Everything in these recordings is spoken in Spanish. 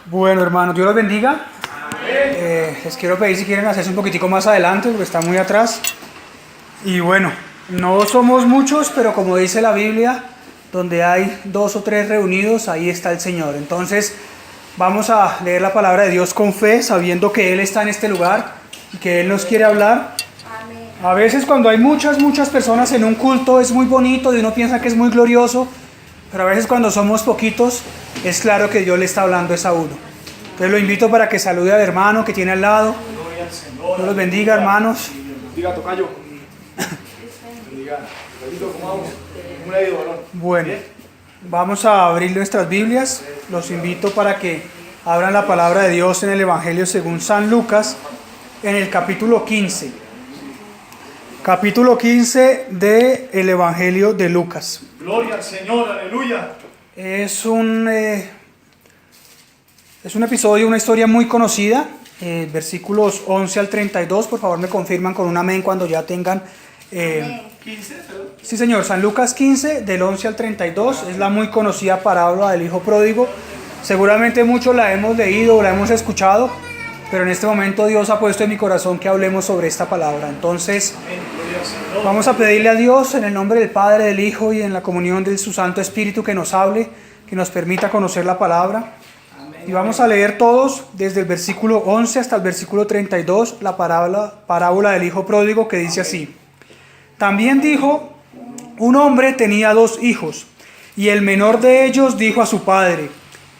Bueno, hermanos, Dios los bendiga. Les quiero pedir si quieren hacerse un poquitico más adelante porque está muy atrás. Y bueno, no somos muchos, pero como dice la Biblia, donde hay 2 o 3 reunidos, ahí está el Señor. Entonces, vamos a leer la palabra de Dios con fe, sabiendo que Él está en este lugar y que Él nos quiere hablar. Amén. A veces cuando hay muchas personas en un culto es muy bonito y uno piensa que es muy glorioso, pero a veces cuando somos poquitos es claro que Dios le está hablando es a uno. Entonces lo invito para que salude al hermano que tiene al lado. Dios los bendiga, hermanos. Bendiga, tocayo. Bendiga. ¿Cómo vamos? ¿Cómo le ha ido, varón? Bueno, vamos a abrir nuestras Biblias. Los invito para que abran la palabra de Dios en el Evangelio según San Lucas, en el capítulo 15. Capítulo 15 del Evangelio de Lucas. Gloria al Señor, aleluya. Es un episodio, una historia muy conocida. Versículos 11 al 32, por favor me confirman con un amén cuando ya tengan... 15, perdón. Sí, señor, San Lucas 15, del 11 al 32, es la muy conocida parábola del Hijo Pródigo. Seguramente muchos la hemos leído o la hemos escuchado, pero en este momento Dios ha puesto en mi corazón que hablemos sobre esta palabra. Entonces, vamos a pedirle a Dios en el nombre del Padre, del Hijo y en la comunión de su Santo Espíritu que nos hable, que nos permita conocer la palabra. Y vamos a leer todos desde el versículo 11 hasta el versículo 32, la parábola del Hijo Pródigo, que dice así. También dijo, un hombre tenía 2 hijos, y el menor de ellos dijo a su padre,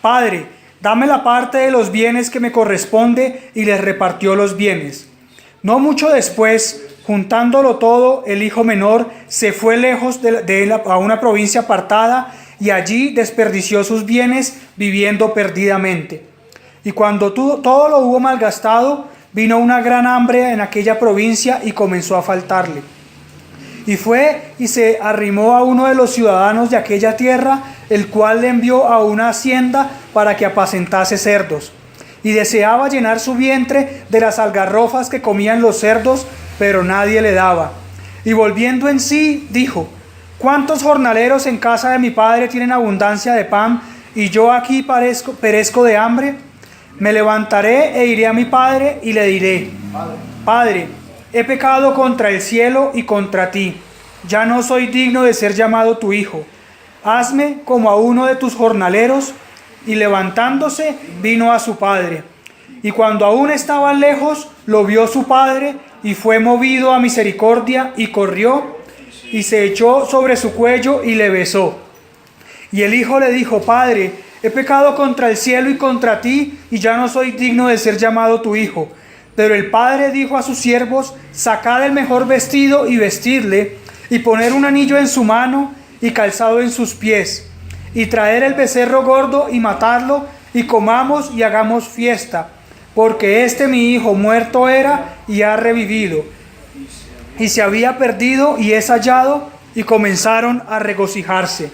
Padre, dame la parte de los bienes que me corresponde, y les repartió los bienes. No mucho después, juntándolo todo, el hijo menor se fue lejos de él a una provincia apartada, y allí desperdició sus bienes viviendo perdidamente. Y cuando todo lo hubo malgastado, vino una gran hambre en aquella provincia y comenzó a faltarle. Y fue y se arrimó a uno de los ciudadanos de aquella tierra, el cual le envió a una hacienda para que apacentase cerdos. Y deseaba llenar su vientre de las algarrofas que comían los cerdos, pero nadie le daba. Y volviendo en sí, dijo, ¿cuántos jornaleros en casa de mi padre tienen abundancia de pan, y yo aquí perezco de hambre? Me levantaré e iré a mi padre y le diré, Padre, he pecado contra el cielo y contra ti. Ya no soy digno de ser llamado tu hijo. Hazme como a uno de tus jornaleros. Y levantándose, vino a su padre. Y cuando aún estaban lejos, lo vio su padre, y fue movido a misericordia, y corrió, y se echó sobre su cuello, y le besó. Y el hijo le dijo, Padre, he pecado contra el cielo y contra ti, y ya no soy digno de ser llamado tu hijo. Pero el padre dijo a sus siervos, sacad el mejor vestido y vestidle, y poner un anillo en su mano y calzado en sus pies, y traer el becerro gordo y matarlo, y comamos y hagamos fiesta, porque este mi hijo muerto era y ha revivido, y se había perdido y es hallado, y comenzaron a regocijarse.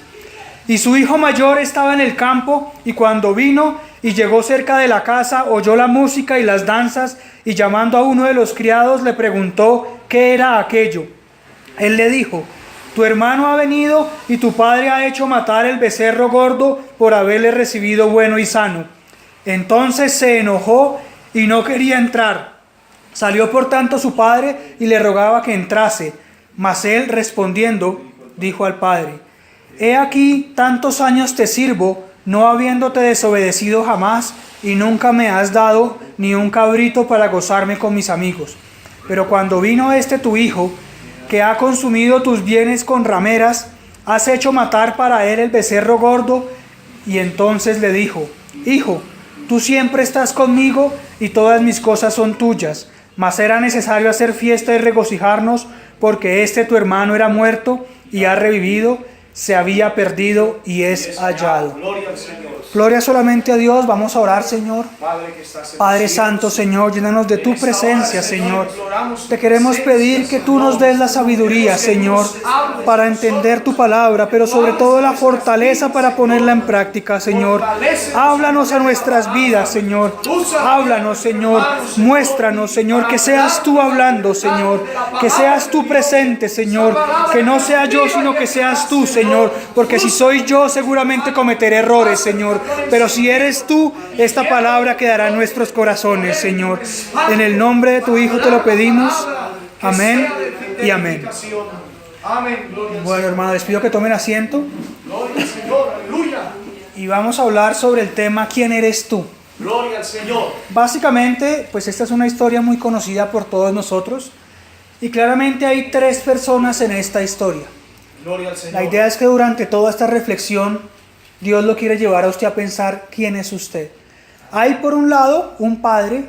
Y su hijo mayor estaba en el campo, y cuando vino y llegó cerca de la casa, oyó la música y las danzas, y llamando a uno de los criados le preguntó qué era aquello. Él le dijo, tu hermano ha venido y tu padre ha hecho matar el becerro gordo por haberle recibido bueno y sano. Entonces se enojó y no quería entrar. Salió por tanto su padre y le rogaba que entrase. Mas él respondiendo dijo al padre, he aquí tantos años te sirvo, no habiéndote desobedecido jamás, y nunca me has dado ni un cabrito para gozarme con mis amigos. Pero cuando vino este tu hijo, que ha consumido tus bienes con rameras, has hecho matar para él el becerro gordo. Y entonces le dijo, Hijo, tú siempre estás conmigo y todas mis cosas son tuyas, mas era necesario hacer fiesta y regocijarnos, porque este tu hermano era muerto y ha revivido, se había perdido y es hallado. Gloria al Señor. Gloria solamente a Dios. Vamos a orar, Señor. Padre que estás en Padre los cielos, Santo, Señor, llénanos de tu en esta presencia, hora, Señor. imploramos Te tu queremos presencia, pedir que tú nos des la sabiduría, Señor, Señor, que nos hables para a entender tu nosotros. palabra, pero sobre todo la fortaleza para ponerla en práctica, Señor. Háblanos a nuestras vidas, Señor. Háblanos, Señor. Muéstranos, Señor, que seas tú hablando, Señor. Que seas tú presente, Señor. Que no sea yo, sino que seas tú, Señor. Porque si soy yo, seguramente cometeré errores, Señor. pero si eres tú, esta palabra quedará en nuestros corazones, Señor. En el nombre de tu Hijo te lo pedimos. Amén y amén. Bueno, hermano, les pido que tomen asiento. Gloria al Señor, aleluya. Y vamos a hablar sobre el tema ¿quién eres tú? Gloria al Señor. Básicamente, pues esta es una historia muy conocida por todos nosotros. Y claramente hay tres personas en esta historia. Gloria al Señor. La idea es que durante toda esta reflexión, Dios lo quiere llevar a usted a pensar quién es usted. Hay por un lado un padre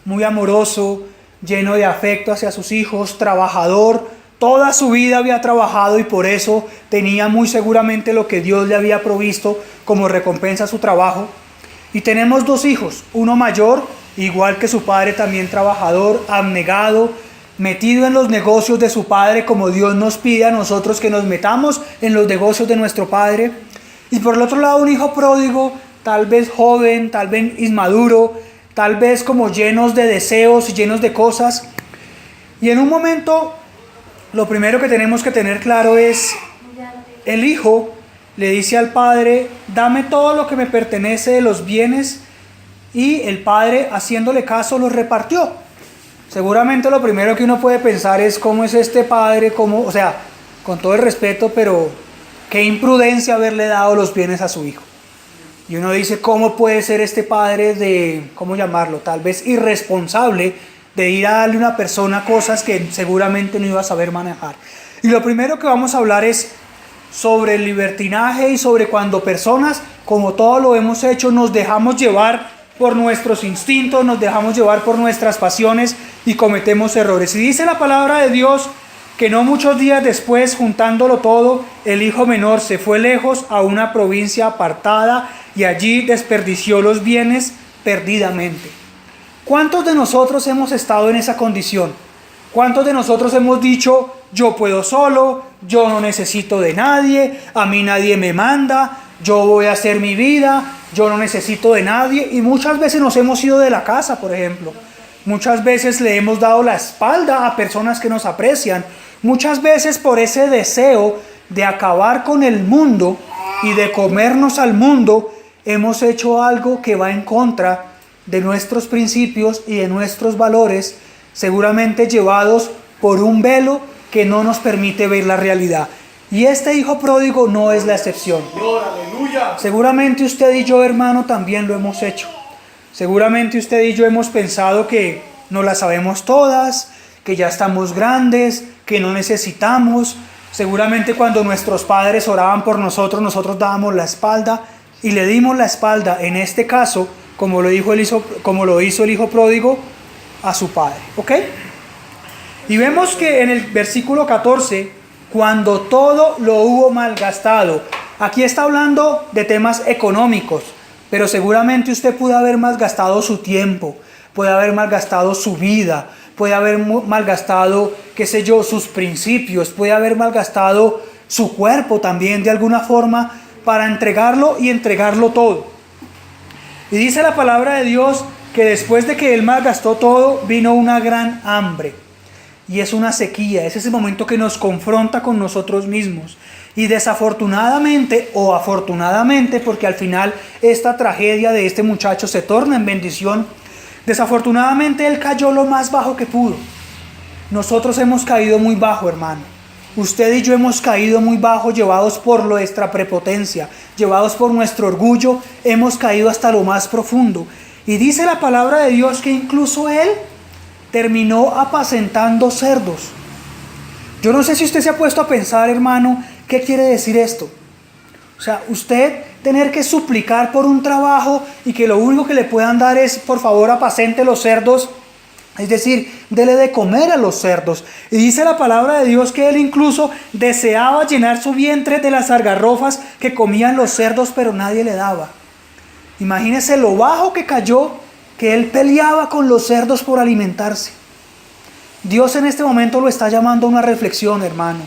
muy amoroso, lleno de afecto hacia sus hijos, trabajador. Toda su vida había trabajado y por eso tenía muy seguramente lo que Dios le había provisto como recompensa a su trabajo. Y tenemos dos hijos, uno mayor, igual que su padre, también trabajador, abnegado, metido en los negocios de su padre, como Dios nos pide a nosotros que nos metamos en los negocios de nuestro padre. Y por el otro lado un hijo pródigo, tal vez joven, tal vez inmaduro, tal vez como llenos de deseos y llenos de cosas. Y en un momento, lo primero que tenemos que tener claro es, el hijo le dice al padre, dame todo lo que me pertenece de los bienes, y el padre, haciéndole caso, los repartió. Seguramente lo primero que uno puede pensar es cómo es este padre, cómo, o sea, con todo el respeto, pero qué imprudencia haberle dado los bienes a su hijo. Y uno dice, ¿cómo puede ser este padre de, cómo llamarlo, tal vez irresponsable, de ir a darle a una persona cosas que seguramente no iba a saber manejar? Y lo primero que vamos a hablar es sobre el libertinaje y sobre cuando personas, como todo lo hemos hecho, nos dejamos llevar por nuestros instintos, nos dejamos llevar por nuestras pasiones y cometemos errores. Y dice la palabra de Dios que no muchos días después, juntándolo todo, el hijo menor se fue lejos a una provincia apartada y allí desperdició los bienes perdidamente. ¿Cuántos de nosotros hemos estado en esa condición? ¿Cuántos de nosotros hemos dicho, yo puedo solo, yo no necesito de nadie, a mí nadie me manda, yo voy a hacer mi vida, yo no necesito de nadie? Y muchas veces nos hemos ido de la casa, por ejemplo. Muchas veces le hemos dado la espalda a personas que nos aprecian. Muchas veces por ese deseo de acabar con el mundo y de comernos al mundo, hemos hecho algo que va en contra de nuestros principios y de nuestros valores, seguramente llevados por un velo que no nos permite ver la realidad. Y este hijo pródigo no es la excepción. Señor, aleluya. Seguramente usted y yo, hermano, también lo hemos hecho. Seguramente usted y yo hemos pensado que no las sabemos todas, que ya estamos grandes, que no necesitamos. Seguramente cuando nuestros padres oraban por nosotros, nosotros dábamos la espalda y le dimos la espalda, en este caso, como lo hizo el hijo pródigo, a su padre. ¿Ok? Y vemos que en el versículo 14, cuando todo lo hubo malgastado, aquí está hablando de temas económicos, pero seguramente usted puede haber malgastado su tiempo, puede haber malgastado su vida, puede haber malgastado, qué sé yo, sus principios, puede haber malgastado su cuerpo también de alguna forma para entregarlo y entregarlo todo. Y dice la palabra de Dios que después de que él malgastó todo, vino una gran hambre. Y es una sequía, es ese momento que nos confronta con nosotros mismos. Y desafortunadamente o afortunadamente, porque al final esta tragedia de este muchacho se torna en bendición, desafortunadamente él cayó lo más bajo que pudo. Nosotros hemos caído muy bajo, hermano. Usted y yo hemos caído muy bajo, llevados por nuestra prepotencia, llevados por nuestro orgullo, hemos caído hasta lo más profundo. Y dice la palabra de Dios que incluso él terminó apacentando cerdos. Yo no sé si usted se ha puesto a pensar, hermano, ¿qué quiere decir esto? O sea, usted tener que suplicar por un trabajo y que lo único que le puedan dar es, por favor, apacente los cerdos. Es decir, dele de comer a los cerdos. Y dice la palabra de Dios que él incluso deseaba llenar su vientre de las algarrofas que comían los cerdos, pero nadie le daba. Imagínese lo bajo que cayó, que él peleaba con los cerdos por alimentarse. Dios en este momento lo está llamando a una reflexión, hermano.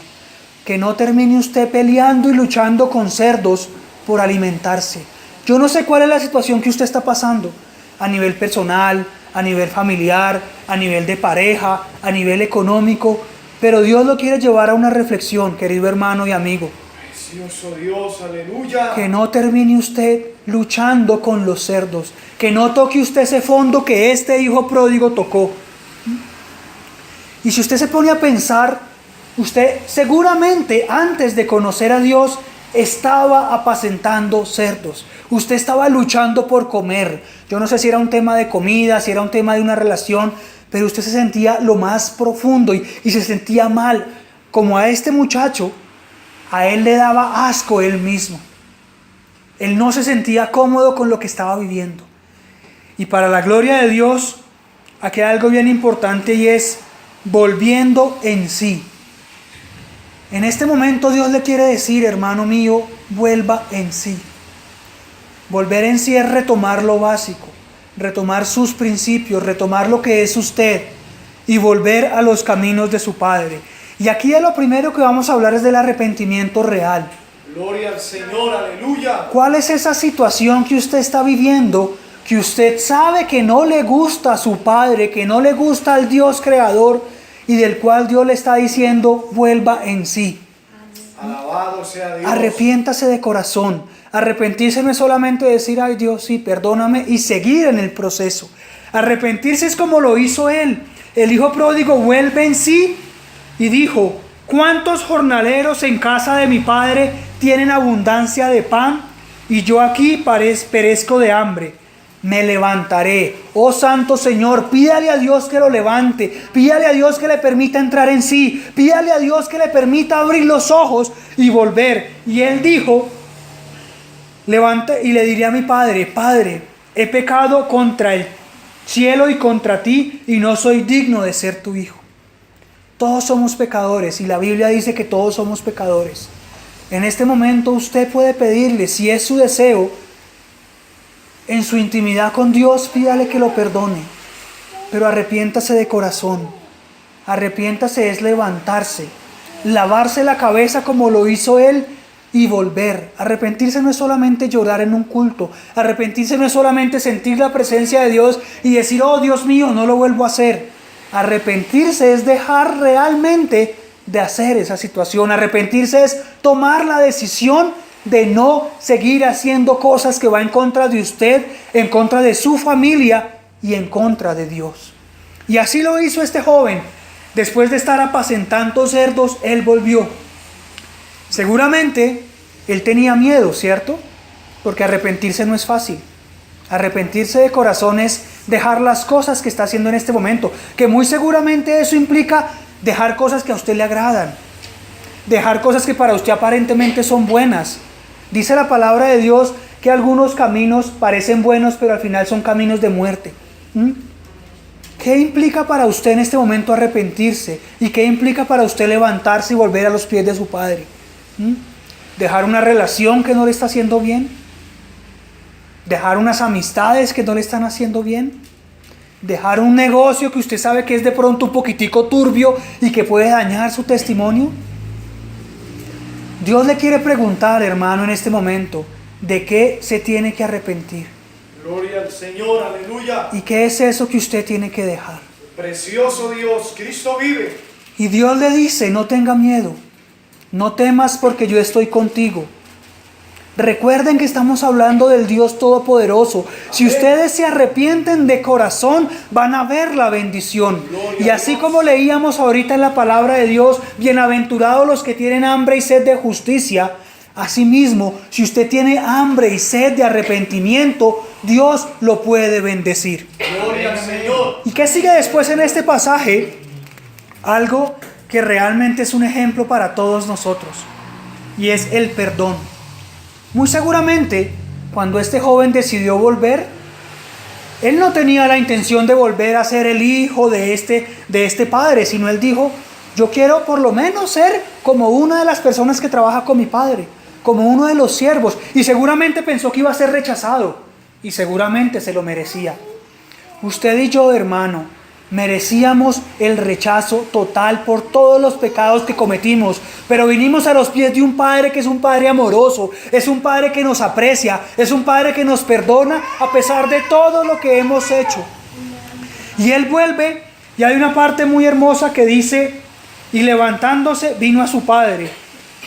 Que no termine usted peleando y luchando con cerdos por alimentarse. Yo no sé cuál es la situación que usted está pasando, a nivel personal, a nivel familiar, a nivel de pareja, a nivel económico, pero Dios lo quiere llevar a una reflexión, querido hermano y amigo. Precioso Dios, aleluya. Que no termine usted luchando con los cerdos. Que no toque usted ese fondo que este hijo pródigo tocó. Y si usted se pone a pensar, usted seguramente antes de conocer a Dios estaba apacentando cerdos. Usted estaba luchando por comer. Yo no sé si era un tema de comida, si era un tema de una relación, pero usted se sentía lo más profundo y se sentía mal. Como a este muchacho, a él le daba asco él mismo. Él no se sentía cómodo con lo que estaba viviendo. Y para la gloria de Dios, aquí hay algo bien importante y es volviendo en sí. En este momento Dios le quiere decir, hermano mío, vuelva en sí. Volver en sí es retomar lo básico, retomar sus principios, retomar lo que es usted y volver a los caminos de su Padre. Y aquí lo primero que vamos a hablar es del arrepentimiento real. Gloria al Señor, aleluya. ¿Cuál es esa situación que usted está viviendo, que usted sabe que no le gusta a su Padre, que no le gusta al Dios creador y del cual Dios le está diciendo, vuelva en sí? Alabado sea Dios. Arrepiéntase de corazón. Arrepentirse no es solamente decir, ay Dios, sí, perdóname, y seguir en el proceso. Arrepentirse es como lo hizo él. El hijo pródigo vuelve en sí y dijo, ¿cuántos jornaleros en casa de mi padre tienen abundancia de pan? Y yo aquí perezco de hambre. Me levantaré. Oh Santo Señor, pídale a Dios que lo levante. Pídale a Dios que le permita entrar en sí. Pídale a Dios que le permita abrir los ojos y volver. Y él dijo, levante, y le diría a mi padre, Padre, he pecado contra el cielo y contra ti y no soy digno de ser tu hijo. Todos somos pecadores y la Biblia dice que todos somos pecadores. En este momento usted puede pedirle, si es su deseo, en su intimidad con Dios, pídale que lo perdone, pero arrepiéntase de corazón. Arrepiéntase es levantarse, lavarse la cabeza como lo hizo él y volver. Arrepentirse no es solamente llorar en un culto. Arrepentirse no es solamente sentir la presencia de Dios y decir, oh Dios mío, no lo vuelvo a hacer. Arrepentirse es dejar realmente de hacer esa situación. Arrepentirse es tomar la decisión de no seguir haciendo cosas que va en contra de usted, en contra de su familia y en contra de Dios. Y así lo hizo este joven. Después de estar apacentando cerdos, él volvió. Seguramente él tenía miedo, ¿cierto? Porque arrepentirse no es fácil. Arrepentirse de corazón es dejar las cosas que está haciendo en este momento, que muy seguramente eso implica dejar cosas que a usted le agradan, dejar cosas que para usted aparentemente son buenas. Dice la palabra de Dios que algunos caminos parecen buenos, pero al final son caminos de muerte. ¿Qué implica para usted en este momento arrepentirse? ¿Y qué implica para usted levantarse y volver a los pies de su Padre? ¿Dejar una relación que no le está haciendo bien? ¿Dejar unas amistades que no le están haciendo bien? ¿Dejar un negocio que usted sabe que es de pronto un poquitico turbio y que puede dañar su testimonio? Dios le quiere preguntar, hermano, en este momento, ¿de qué se tiene que arrepentir? Gloria al Señor, aleluya. ¿Y qué es eso que usted tiene que dejar? Precioso Dios, Cristo vive. Y Dios le dice, no tenga miedo, no temas porque yo estoy contigo. Recuerden que estamos hablando del Dios Todopoderoso. Si ustedes se arrepienten de corazón, van a ver la bendición. Y así como leíamos ahorita en la palabra de Dios, bienaventurados los que tienen hambre y sed de justicia. Asimismo, si usted tiene hambre y sed de arrepentimiento, Dios lo puede bendecir. Gloria al Señor. ¿Y qué sigue después en este pasaje? Algo que realmente es un ejemplo para todos nosotros. Y es el perdón. Muy seguramente, cuando este joven decidió volver, él no tenía la intención de volver a ser el hijo de este padre, sino él dijo, yo quiero por lo menos ser como una de las personas que trabaja con mi padre, como uno de los siervos. Y seguramente pensó que iba a ser rechazado, y seguramente se lo merecía. Usted y yo, hermano, merecíamos el rechazo total por todos los pecados que cometimos, pero vinimos a los pies de un Padre que es un Padre amoroso, es un Padre que nos aprecia, es un Padre que nos perdona a pesar de todo lo que hemos hecho. Y él vuelve, y hay una parte muy hermosa que dice, y levantándose vino a su padre.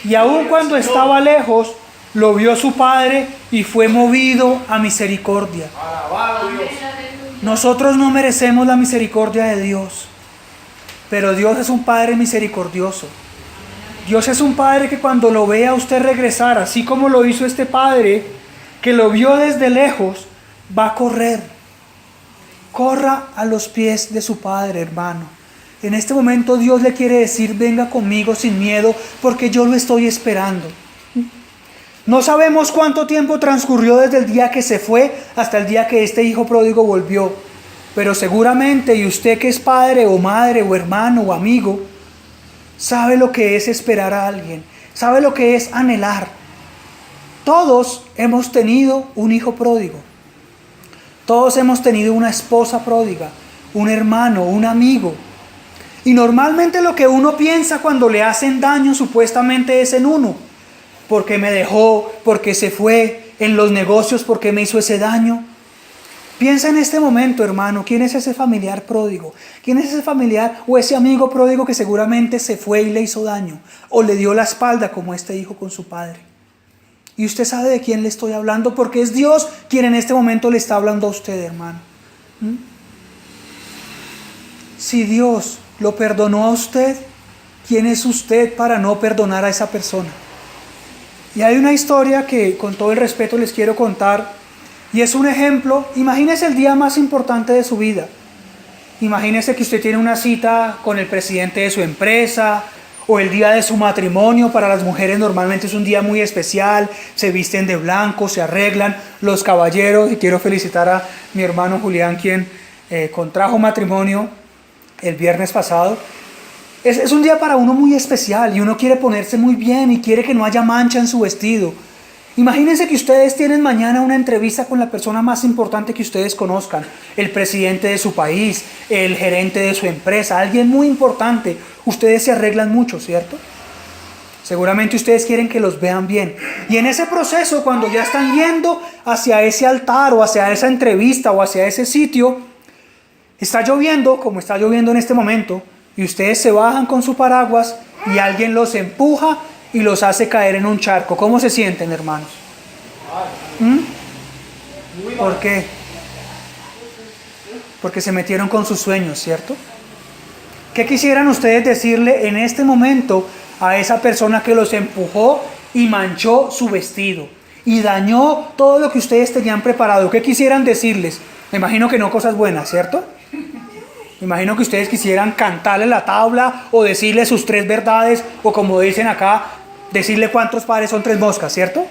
Y aun cuando estaba lejos, lo vio su padre y fue movido a misericordia. Alabado Dios. Nosotros no merecemos la misericordia de Dios, pero Dios es un Padre misericordioso. Dios es un Padre que cuando lo vea a usted regresar, así como lo hizo este Padre, que lo vio desde lejos, va a correr. Corra a los pies de su Padre, hermano. En este momento Dios le quiere decir, venga conmigo sin miedo, porque yo lo estoy esperando. No sabemos cuánto tiempo transcurrió desde el día que se fue hasta el día que este hijo pródigo volvió. Pero seguramente, y usted que es padre o madre o hermano o amigo, sabe lo que es esperar a alguien, sabe lo que es anhelar. Todos hemos tenido un hijo pródigo. Todos hemos tenido una esposa pródiga, un hermano, un amigo. Y normalmente lo que uno piensa cuando le hacen daño supuestamente es en uno. Porque me dejó, porque se fue, en los negocios, porque me hizo ese daño. Piensa en este momento, hermano, ¿quién es ese familiar pródigo? ¿Quién es ese familiar o ese amigo pródigo que seguramente se fue y le hizo daño? O le dio la espalda como este hijo con su padre. Y usted sabe de quién le estoy hablando, porque es Dios quien en este momento le está hablando a usted, hermano. Si Dios lo perdonó a usted, ¿quién es usted para no perdonar a esa persona? Y hay una historia que con todo el respeto les quiero contar, y es un ejemplo. Imagínese el día más importante de su vida. Imagínese que usted tiene una cita con el presidente de su empresa, o el día de su matrimonio. Para las mujeres normalmente es un día muy especial, se visten de blanco, se arreglan. Los caballeros, y quiero felicitar a mi hermano Julián, quien contrajo matrimonio el viernes pasado. Es un día para uno muy especial y uno quiere ponerse muy bien y quiere que no haya mancha en su vestido. Imagínense que ustedes tienen mañana una entrevista con la persona más importante que ustedes conozcan, el presidente de su país, el gerente de su empresa, alguien muy importante. Ustedes se arreglan mucho, ¿cierto? Seguramente ustedes quieren que los vean bien. Y en ese proceso, cuando ya están yendo hacia ese altar o hacia esa entrevista o hacia ese sitio, está lloviendo como está lloviendo en este momento, y ustedes se bajan con su paraguas y alguien los empuja y los hace caer en un charco. ¿Cómo se sienten, hermanos? ¿Por qué? Porque se metieron con sus sueños, ¿cierto? ¿Qué quisieran ustedes decirle en este momento a esa persona que los empujó y manchó su vestido y dañó todo lo que ustedes tenían preparado? ¿Qué quisieran decirles? Me imagino que no cosas buenas, ¿cierto? Me imagino que ustedes quisieran cantarle la tabla o decirle sus 3 verdades, o como dicen acá, decirle cuántos pares son 3 moscas, ¿cierto?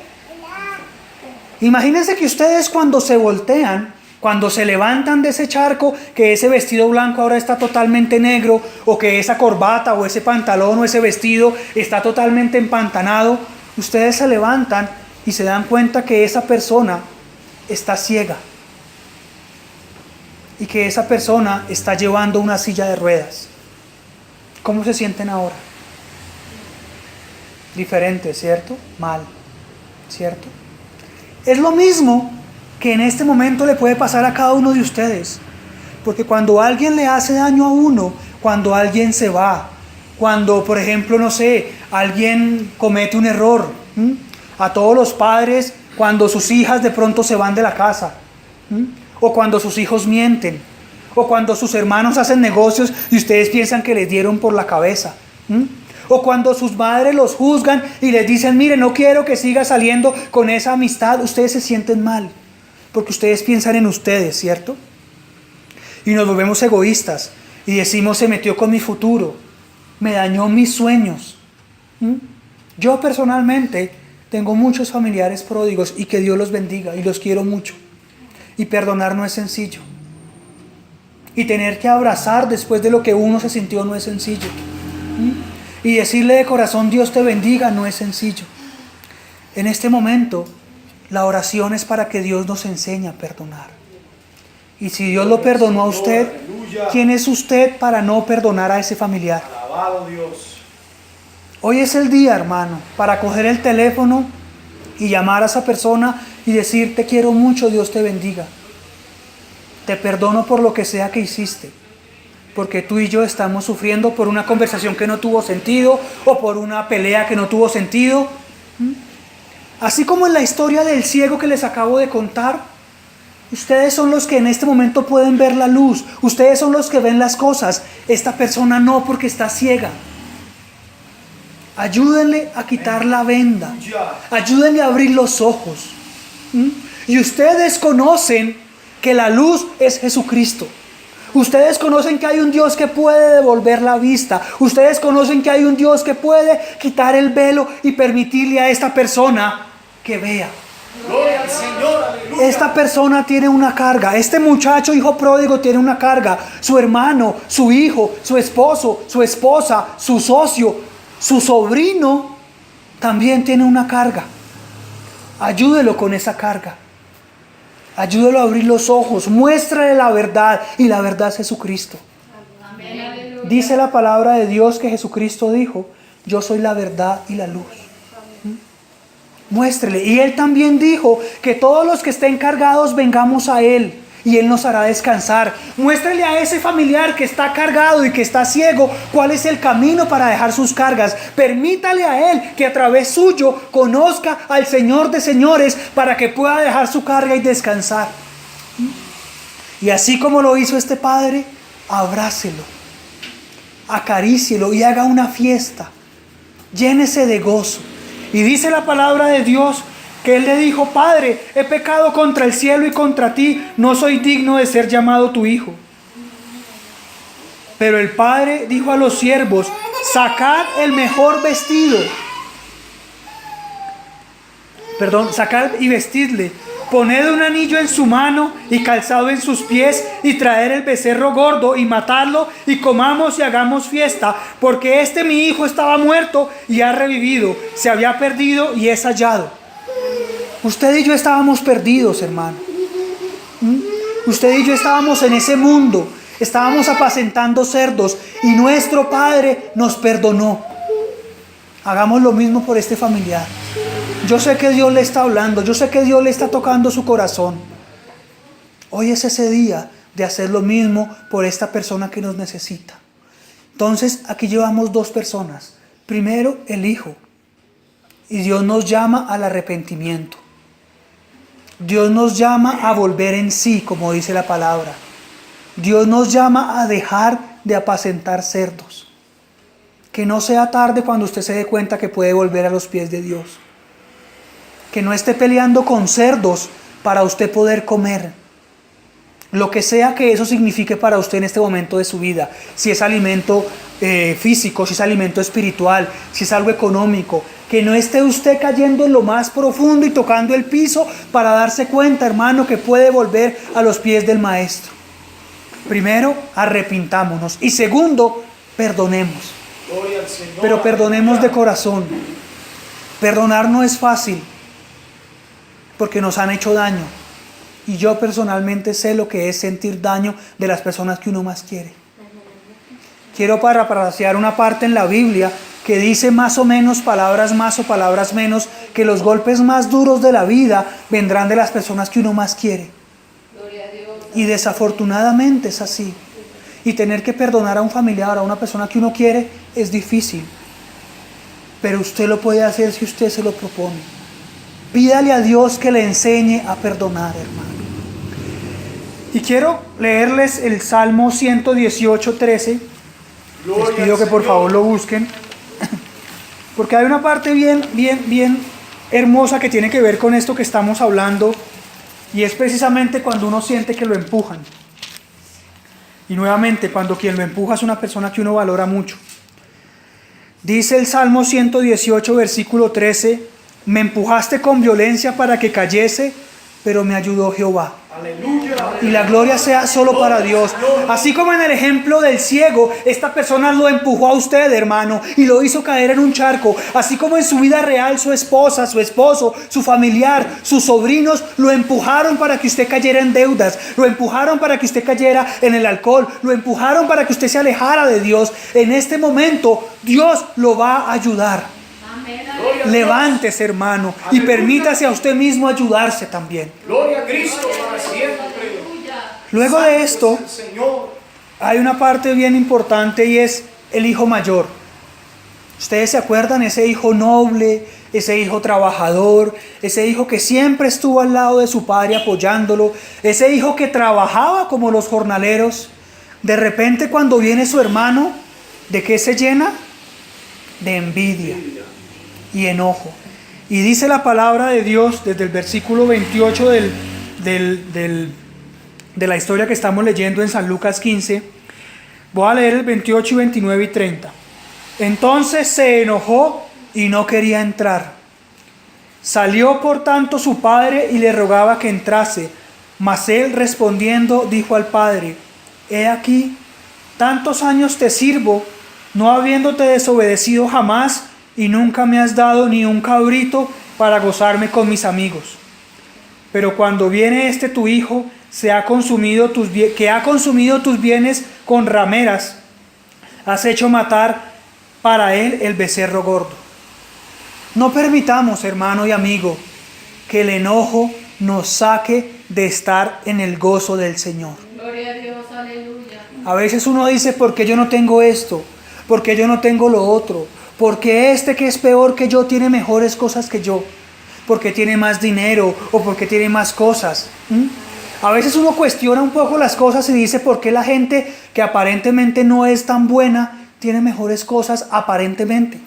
Imagínense que ustedes cuando se voltean, cuando se levantan de ese charco, que ese vestido blanco ahora está totalmente negro, o que esa corbata o ese pantalón o ese vestido está totalmente empantanado, ustedes se levantan y se dan cuenta que esa persona está ciega. Y que esa persona está llevando una silla de ruedas. ¿Cómo se sienten ahora? Diferente, ¿cierto? Mal, ¿cierto? Es lo mismo que en este momento le puede pasar a cada uno de ustedes. Porque cuando alguien le hace daño a uno, cuando alguien se va, cuando, por ejemplo, no sé, alguien comete un error, a todos los padres, cuando sus hijas de pronto se van de la casa, o cuando sus hijos mienten, o cuando sus hermanos hacen negocios y ustedes piensan que les dieron por la cabeza, o cuando sus madres los juzgan y les dicen, mire, no quiero que siga saliendo con esa amistad, ustedes se sienten mal, porque ustedes piensan en ustedes, ¿cierto? Y nos volvemos egoístas y decimos, se metió con mi futuro, me dañó mis sueños. Yo personalmente tengo muchos familiares pródigos y que Dios los bendiga y los quiero mucho. Y perdonar no es sencillo. Y tener que abrazar después de lo que uno se sintió no es sencillo. Y decirle de corazón, Dios te bendiga, no es sencillo. En este momento, la oración es para que Dios nos enseñe a perdonar. Y si Dios lo perdonó a usted, ¿quién es usted para no perdonar a ese familiar? Alabado Dios. Hoy es el día, hermano, para coger el teléfono y llamar a esa persona y decir, te quiero mucho, Dios te bendiga. Te perdono por lo que sea que hiciste. porque tú y yo estamos sufriendo por una conversación que no tuvo sentido o por una pelea que no tuvo sentido. Así como en la historia del ciego que les acabo de contar, ustedes son los que en este momento pueden ver la luz, ustedes son los que ven las cosas, esta persona no, porque está ciega. Ayúdenle a quitar la venda, ayúdenle a abrir los ojos. Y ustedes conocen que la luz es Jesucristo. Ustedes conocen que hay un Dios que puede devolver la vista. Ustedes conocen que hay un Dios que puede quitar el velo y permitirle a esta persona que vea. Gloria al Señor, aleluya. Esta persona tiene una carga. Este muchacho, hijo pródigo, tiene una carga. Su hermano, su hijo, su esposo, su esposa, su socio, su sobrino también tiene una carga. Ayúdelo con esa carga. Ayúdelo a abrir los ojos, muéstrale la verdad, y la verdad es Jesucristo. Amén. Dice la palabra de Dios que Jesucristo dijo: yo soy la verdad y la luz. Muéstrele. Y Él también dijo que todos los que estén cargados vengamos a Él y Él nos hará descansar. Muéstrele a ese familiar que está cargado y que está ciego cuál es el camino para dejar sus cargas. Permítale a Él que a través suyo conozca al Señor de señores para que pueda dejar su carga y descansar. Y así como lo hizo este padre, abrácelo, acarícielo y haga una fiesta. Llénese de gozo. Y dice la palabra de Dios que él le dijo: Padre, he pecado contra el cielo y contra ti, no soy digno de ser llamado tu hijo. Pero el padre dijo a los siervos: sacad el mejor vestido. Sacad y vestidle. Poned un anillo en su mano y calzado en sus pies, y traer el becerro gordo y matarlo, y comamos y hagamos fiesta, porque mi hijo estaba muerto y ha revivido, se había perdido y es hallado. Usted y yo estábamos perdidos, hermano. Usted y yo estábamos en ese mundo, estábamos apacentando cerdos, y nuestro Padre nos perdonó. Hagamos lo mismo por este familiar. Yo sé que Dios le está hablando, yo sé que Dios le está tocando su corazón. Hoy es ese día de hacer lo mismo por esta persona que nos necesita. Entonces, aquí llevamos dos personas. Primero, el hijo. Y Dios nos llama al arrepentimiento. Dios nos llama a volver en sí, como dice la palabra. Dios nos llama a dejar de apacentar cerdos. Que no sea tarde cuando usted se dé cuenta que puede volver a los pies de Dios. Que no esté peleando con cerdos para usted poder comer. Lo que sea que eso signifique para usted en este momento de su vida. Si es alimento físico, si es alimento espiritual, si es algo económico. Que no esté usted cayendo en lo más profundo y tocando el piso para darse cuenta, hermano, que puede volver a los pies del Maestro. Primero, arrepintámonos. Y segundo, perdonemos. Gloria al Señor, Pero perdonemos de corazón. Perdonar no es fácil, porque nos han hecho daño. Y yo personalmente sé lo que es sentir daño de las personas que uno más quiere. Quiero parafrasear una parte en la Biblia que dice más o menos, palabras más o palabras menos, que los golpes más duros de la vida vendrán de las personas que uno más quiere. Y desafortunadamente es así. Y tener que perdonar a un familiar, a una persona que uno quiere, es difícil. Pero usted lo puede hacer si usted se lo propone. Pídale a Dios que le enseñe a perdonar, hermano. Y quiero leerles el Salmo 118:13. Les pido que por favor lo busquen. Porque hay una parte bien hermosa que tiene que ver con esto que estamos hablando. Y es precisamente cuando uno siente que lo empujan. Y nuevamente, cuando quien lo empuja es una persona que uno valora mucho. Dice el Salmo 118, versículo 13: me empujaste con violencia para que cayese, pero me ayudó Jehová. aleluya. Y la gloria sea solo para Dios. Así como en el ejemplo del ciego, esta persona lo empujó a usted, hermano, y lo hizo caer en un charco. Así como en su vida real, su esposa, su esposo, su familiar, sus sobrinos lo empujaron para que usted cayera en deudas, lo empujaron para que usted cayera en el alcohol, lo empujaron para que usted se alejara de Dios. En este momento, Dios lo va a ayudar. Levántese, hermano, y permítase a usted mismo ayudarse también. Gloria a Cristo para siempre. Luego de esto, Santo es el Señor. hay una parte bien importante y es el hijo mayor. ¿Ustedes se acuerdan? Ese hijo noble, ese hijo trabajador, ese hijo que siempre estuvo al lado de su padre apoyándolo, ese hijo que trabajaba como los jornaleros. De repente, cuando viene su hermano, ¿de qué se llena? De envidia y enojo. Y dice la palabra de Dios desde el versículo 28 de la historia que estamos leyendo en San Lucas 15. Voy a leer el 28 y 29 y 30. Entonces se enojó y no quería entrar. Salió por tanto su padre y le rogaba que entrase. Mas él respondiendo dijo al padre: He aquí, tantos años te sirvo, no habiéndote desobedecido jamás, y nunca me has dado ni un cabrito para gozarme con mis amigos. Pero cuando viene este tu hijo, que ha consumido tus bienes con rameras, has hecho matar para él el becerro gordo. No permitamos, hermano y amigo, que el enojo nos saque de estar en el gozo del Señor. Gloria a Dios, aleluya. A veces uno dice: ¿por qué yo no tengo esto? ¿Por qué yo no tengo lo otro? ¿Por qué este que es peor que yo tiene mejores cosas que yo? ¿Por qué tiene más dinero? ¿O por qué tiene más cosas? A veces uno cuestiona un poco las cosas y dice: ¿por qué la gente que aparentemente no es tan buena tiene mejores cosas aparentemente?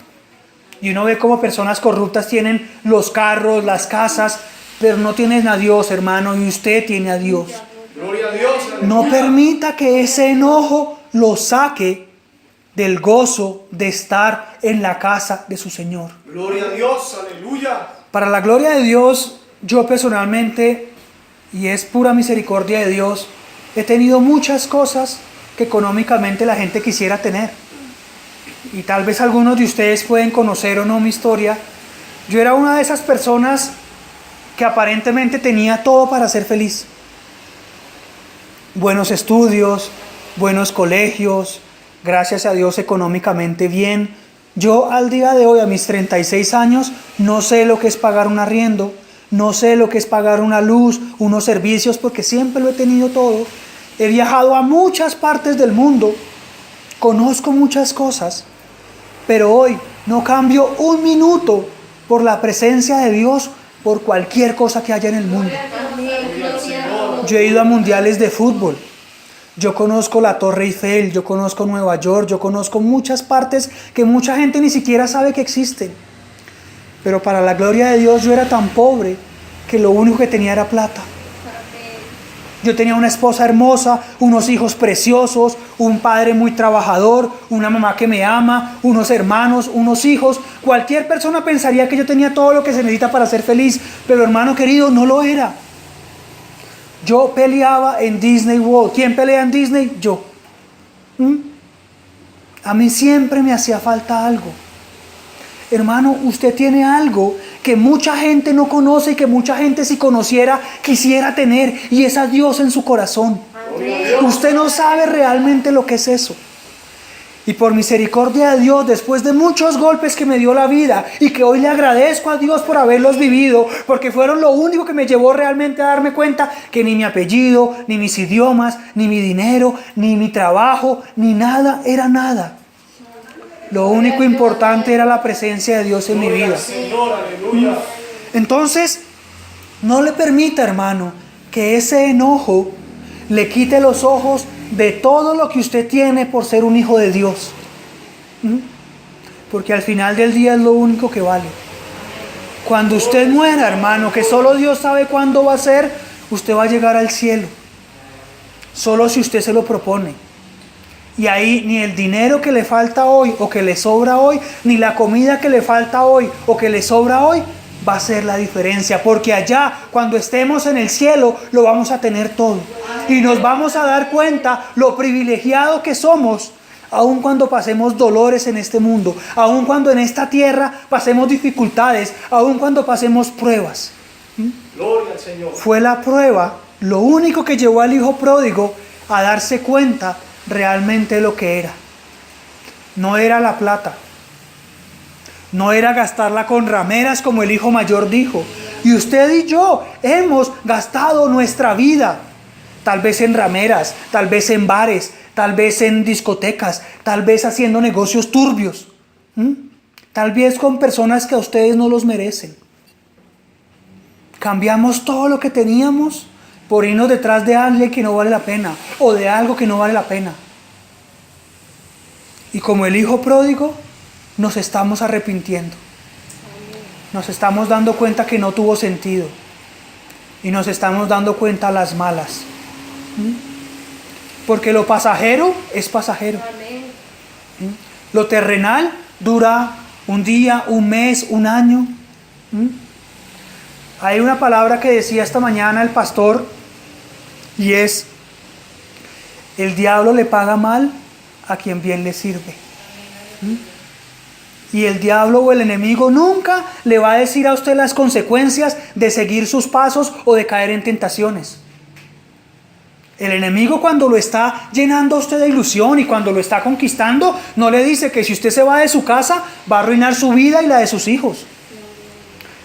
Y uno ve como personas corruptas tienen los carros, las casas, pero no tienen a Dios, hermano, y usted tiene a Dios. Gloria a Dios. No permita que ese enojo lo saque del gozo de estar en la casa de su Señor. Gloria a Dios, aleluya. Para la gloria de Dios, yo personalmente, y es pura misericordia de Dios, he tenido muchas cosas que económicamente la gente quisiera tener. Y tal vez algunos de ustedes pueden conocer o no mi historia. Yo era una de esas personas que aparentemente tenía todo para ser feliz. Buenos estudios, buenos colegios, gracias a Dios económicamente bien. Yo al día de hoy, a mis 36 años, no sé lo que es pagar un arriendo, no sé lo que es pagar una luz, unos servicios, porque siempre lo he tenido todo. He viajado a muchas partes del mundo, conozco muchas cosas, pero hoy no cambio un minuto por la presencia de Dios, por cualquier cosa que haya en el mundo. Yo he ido a mundiales de fútbol, yo conozco la Torre Eiffel, yo conozco Nueva York, yo conozco muchas partes que mucha gente ni siquiera sabe que existen. Pero para la gloria de Dios yo era tan pobre que lo único que tenía era plata. Yo tenía una esposa hermosa, unos hijos preciosos, un padre muy trabajador, una mamá que me ama, unos hermanos, unos hijos. Cualquier persona pensaría que yo tenía todo lo que se necesita para ser feliz, pero hermano querido, no lo era. Yo peleaba en Disney World. ¿Quién pelea en Disney? Yo. A mí siempre me hacía falta algo. Hermano, usted tiene algo que mucha gente no conoce y que mucha gente, si conociera, quisiera tener, y es a Dios en su corazón. Usted no sabe realmente lo que es eso. Y por misericordia de Dios, después de muchos golpes que me dio la vida, y que hoy le agradezco a Dios por haberlos vivido, porque fueron lo único que me llevó realmente a darme cuenta que ni mi apellido, ni mis idiomas, ni mi dinero, ni mi trabajo, ni nada era nada. Lo único importante era la presencia de Dios en mi vida. Entonces, no le permita, hermano, que ese enojo le quite los ojos de todo lo que usted tiene por ser un hijo de Dios. Porque al final del día es lo único que vale. Cuando usted muera, hermano, que solo Dios sabe cuándo va a ser, usted va a llegar al cielo. Solo si usted se lo propone. Y ahí ni el dinero que le falta hoy o que le sobra hoy, ni la comida que le falta hoy o que le sobra hoy, va a ser la diferencia. Porque allá, cuando estemos en el cielo, lo vamos a tener todo. Y nos vamos a dar cuenta lo privilegiado que somos, aun cuando pasemos dolores en este mundo, aun cuando en esta tierra pasemos dificultades, aun cuando pasemos pruebas. Gloria al Señor. Fue la prueba lo único que llevó al hijo pródigo a darse cuenta realmente lo que era. No era la plata, no era gastarla con rameras como el hijo mayor dijo. Y usted y yo hemos gastado nuestra vida, tal vez en rameras, tal vez en bares, tal vez en discotecas, tal vez haciendo negocios turbios, tal vez con personas que a ustedes no los merecen. Cambiamos todo lo que teníamos por irnos detrás de alguien que no vale la pena o de algo que no vale la pena. Y como el hijo pródigo, nos estamos arrepintiendo. Nos estamos dando cuenta que no tuvo sentido. Y nos estamos dando cuenta a las malas. Porque lo pasajero es pasajero. Lo terrenal dura un día, un mes, un año. Hay una palabra que decía esta mañana el pastor y es: el diablo le paga mal a quien bien le sirve. Y el diablo o el enemigo nunca le va a decir a usted las consecuencias de seguir sus pasos o de caer en tentaciones. El enemigo, cuando lo está llenando a usted de ilusión y cuando lo está conquistando, no le dice que si usted se va de su casa va a arruinar su vida y la de sus hijos.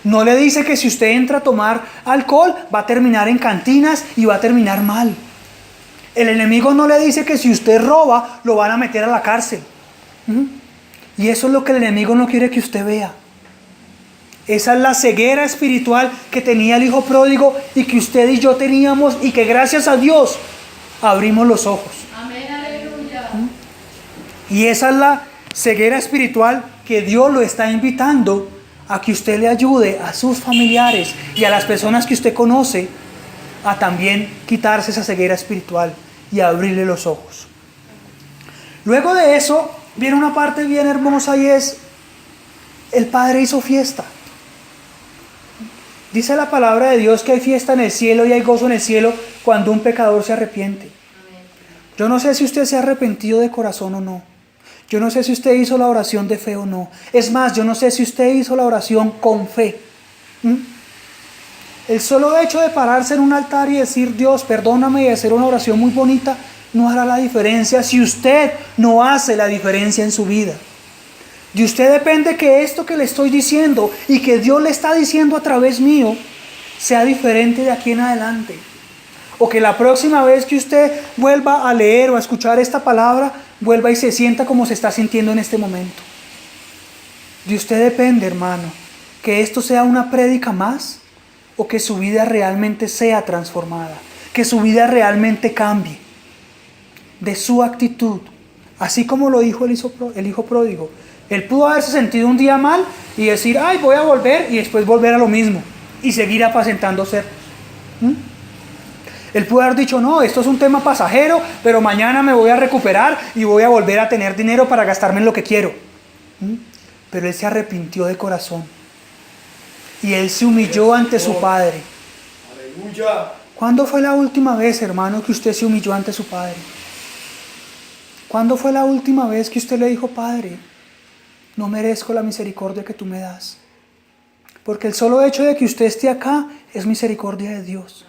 No le dice que si usted entra a tomar alcohol va a terminar en cantinas y va a terminar mal. El enemigo no le dice que si usted roba lo van a meter a la cárcel. Y eso es lo que el enemigo no quiere que usted vea. Esa es la ceguera espiritual que tenía el hijo pródigo y que usted y yo teníamos, y que gracias a Dios abrimos los ojos. Amén, aleluya. Y esa es la ceguera espiritual que Dios lo está invitando a que usted le ayude a sus familiares y a las personas que usted conoce a también quitarse esa ceguera espiritual y a abrirle los ojos. Luego de eso viene una parte bien hermosa y es: el Padre hizo fiesta. Dice la palabra de Dios que hay fiesta en el cielo y hay gozo en el cielo cuando un pecador se arrepiente. Yo no sé si usted se ha arrepentido de corazón o no. Yo no sé si usted hizo la oración de fe o no. Es más, yo no sé si usted hizo la oración con fe. El solo hecho de pararse en un altar y decir: Dios, perdóname, y hacer una oración muy bonita, no hará la diferencia si usted no hace la diferencia en su vida. De usted depende que esto que le estoy diciendo y que Dios le está diciendo a través mío sea diferente de aquí en adelante. O que la próxima vez que usted vuelva a leer o a escuchar esta palabra, vuelva y se sienta como se está sintiendo en este momento. De usted depende, hermano, que esto sea una prédica más o que su vida realmente sea transformada, que su vida realmente cambie. De su actitud, así como lo dijo el hijo pródigo. Él pudo haberse sentido un día mal y decir: ay, voy a volver, y después volver a lo mismo y seguir apacentando cerdos. Él pudo haber dicho: no, esto es un tema pasajero, pero mañana me voy a recuperar y voy a volver a tener dinero para gastarme en lo que quiero. Pero él se arrepintió de corazón y él se humilló ante su Padre. Aleluya. ¿Cuándo fue la última vez, hermano, que usted se humilló ante su Padre? ¿Cuándo fue la última vez que usted le dijo: Padre, no merezco la misericordia que tú me das? Porque el solo hecho de que usted esté acá es misericordia de Dios.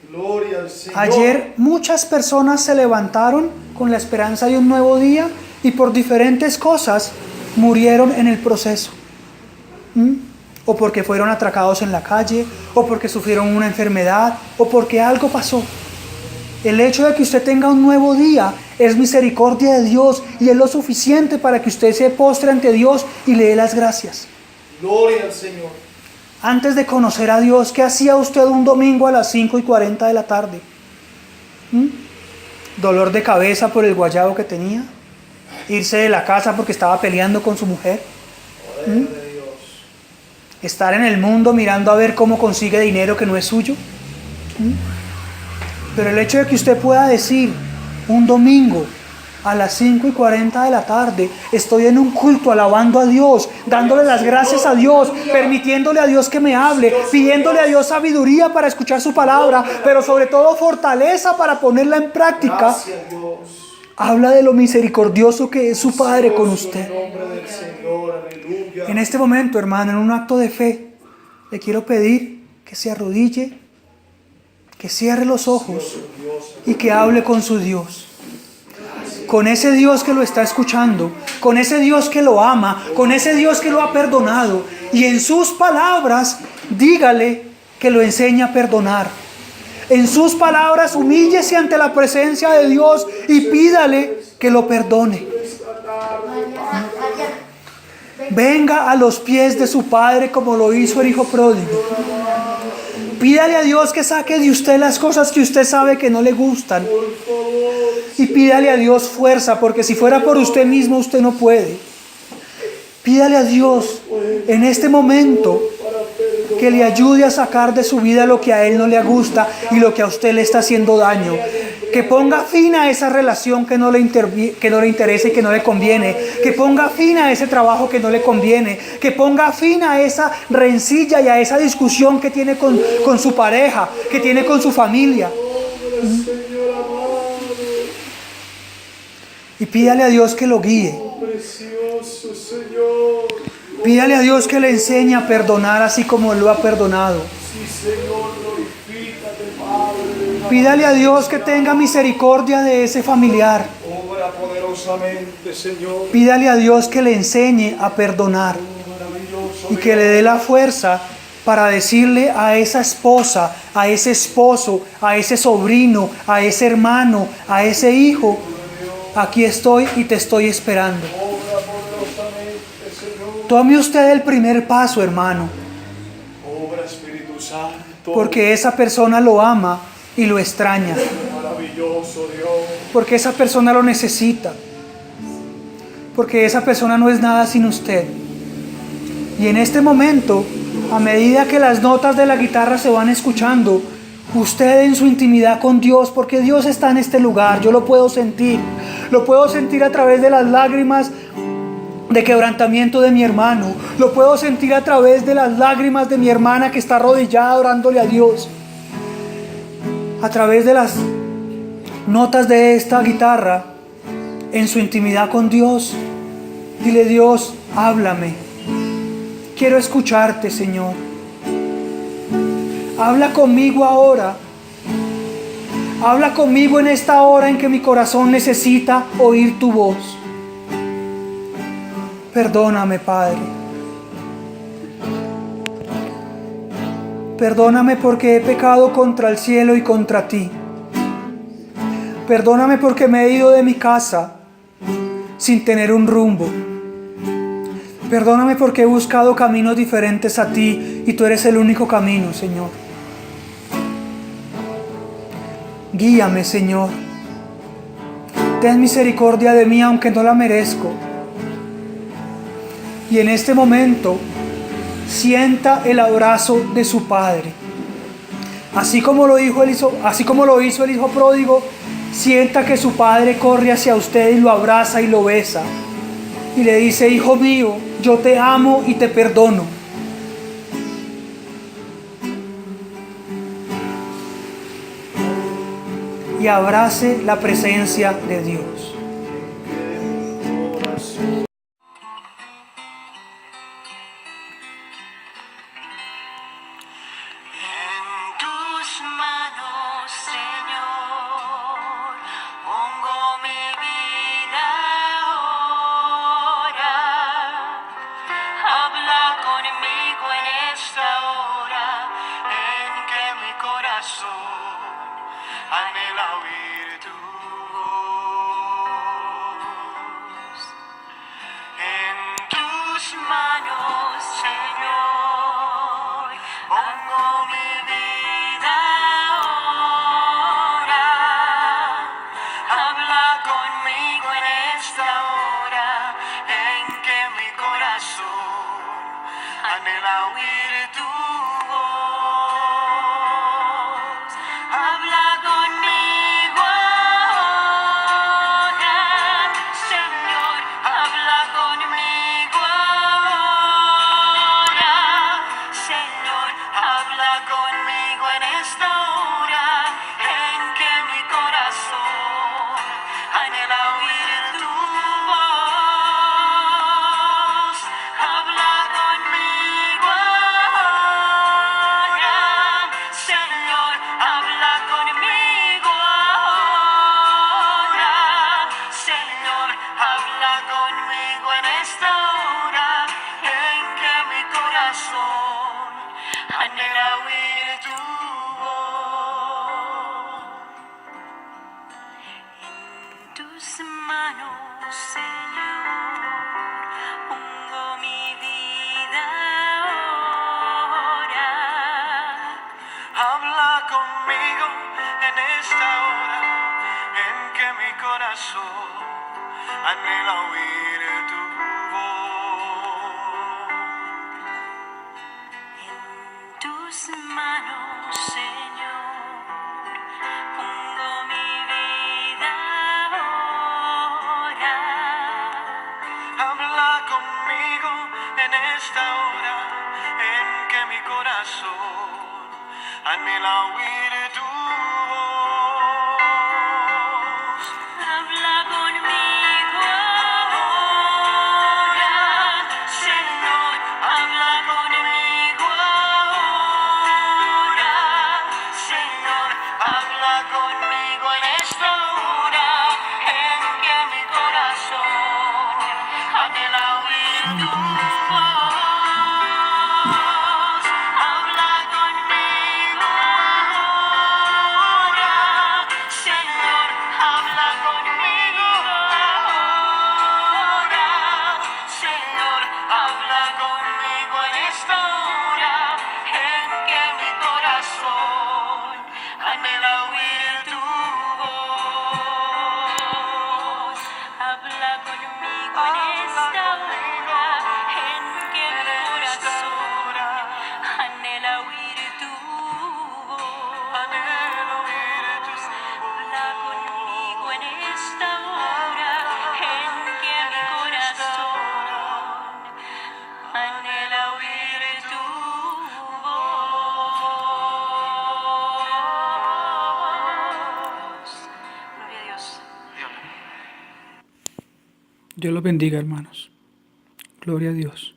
Gloria al Señor. Ayer muchas personas se levantaron con la esperanza de un nuevo día y por diferentes cosas murieron en el proceso. O porque fueron atracados en la calle, o porque sufrieron una enfermedad, o porque algo pasó. El hecho de que usted tenga un nuevo día es misericordia de Dios y es lo suficiente para que usted se postre ante Dios y le dé las gracias. Gloria al Señor. Antes de conocer a Dios, ¿qué hacía usted un domingo a las 5:40 de la tarde? ¿Dolor de cabeza por el guayabo que tenía? ¿Irse de la casa porque estaba peleando con su mujer? ¿Estar en el mundo mirando a ver cómo consigue dinero que no es suyo? Pero el hecho de que usted pueda decir un domingo a las 5:40 de la tarde, estoy en un culto alabando a Dios, dándole las gracias a Dios, permitiéndole a Dios que me hable, pidiéndole a Dios sabiduría para escuchar su palabra, pero sobre todo fortaleza para ponerla en práctica, Gracias, Dios. habla de lo misericordioso que es su Padre con usted. En el nombre del Señor, aleluya. En este momento, hermano, en un acto de fe, le quiero pedir que se arrodille, que cierre los ojos y que hable con su Dios. Con ese Dios que lo está escuchando, con ese Dios que lo ama, con ese Dios que lo ha perdonado. Y en sus palabras, dígale que lo enseña a perdonar. En sus palabras, humíllese ante la presencia de Dios y pídale que lo perdone. Venga a los pies de su Padre como lo hizo el hijo pródigo. Pídale a Dios que saque de usted las cosas que usted sabe que no le gustan. Y pídale a Dios fuerza, porque si fuera por usted mismo, usted no puede. Pídale a Dios en este momento que le ayude a sacar de su vida lo que a Él no le gusta y lo que a usted le está haciendo daño. Que ponga fin a esa relación que no le interesa y que no le conviene. Que ponga fin a ese trabajo que no le conviene. Que ponga fin a esa rencilla y a esa discusión que tiene con su pareja, que tiene con su familia. Y pídale a Dios que lo guíe. Pídale a Dios que le enseñe a perdonar así como Él lo ha perdonado. Pídale a Dios que tenga misericordia de ese familiar. Pídale a Dios que le enseñe a perdonar y que le dé la fuerza para decirle a esa esposa, a ese esposo, a ese sobrino, a ese hermano, a ese hijo: aquí estoy y te estoy esperando. Tome usted el primer paso, hermano, porque esa persona lo ama y lo extraña, porque esa persona lo necesita, porque esa persona no es nada sin usted. Y en este momento, a medida que las notas de la guitarra se van escuchando, usted en su intimidad con Dios, porque Dios está en este lugar, yo lo puedo sentir a través de las lágrimas de quebrantamiento de mi hermano, lo puedo sentir a través de las lágrimas de mi hermana que está arrodillada orándole a Dios, a través de las notas de esta guitarra. En su intimidad con Dios, dile: Dios, háblame, quiero escucharte, Señor, habla conmigo ahora, habla conmigo en esta hora en que mi corazón necesita oír tu voz. Perdóname, Padre. Perdóname porque he pecado contra el cielo y contra ti. Perdóname porque me he ido de mi casa sin tener un rumbo. Perdóname porque he buscado caminos diferentes a ti y tú eres el único camino, Señor. Guíame, Señor. Ten misericordia de mí aunque no la merezco. Y en este momento, sienta el abrazo de su Padre. Así como lo hizo el hijo pródigo, sienta que su Padre corre hacia usted y lo abraza y lo besa. Y le dice: hijo mío, yo te amo y te perdono. Y abrace la presencia de Dios. Anhela oír tu voz. En tus manos, Señor, pongo mi vida ahora. Habla conmigo en esta hora en que mi corazón anhela oír tu voz. Habla conmigo manos, Señor, pongo mi vida ahora. Habla conmigo en esta hora en que mi corazón anhela oír tu voz. En tus manos, Señor, pongo mi vida ahora. Habla conmigo en esta hora en que mi corazón anhela oír tu voz. Habla conmigo ahora, Señor, habla conmigo ahora, Señor, habla conmigo en esta hora en que mi corazón anhela oír tu voz. Habla conmigo ahora, Señor, habla conmigo ahora, Señor, habla conmigo en esta hora en que mi corazón anhela oír tu voz. Habla conmigo en esta hora en que mi corazón anhela oír tu voz. Habla conmigo en esta hora en que mi corazón anhela oír tu voz. Gloria a Dios. Dios los bendiga, hermanos. Gloria a Dios.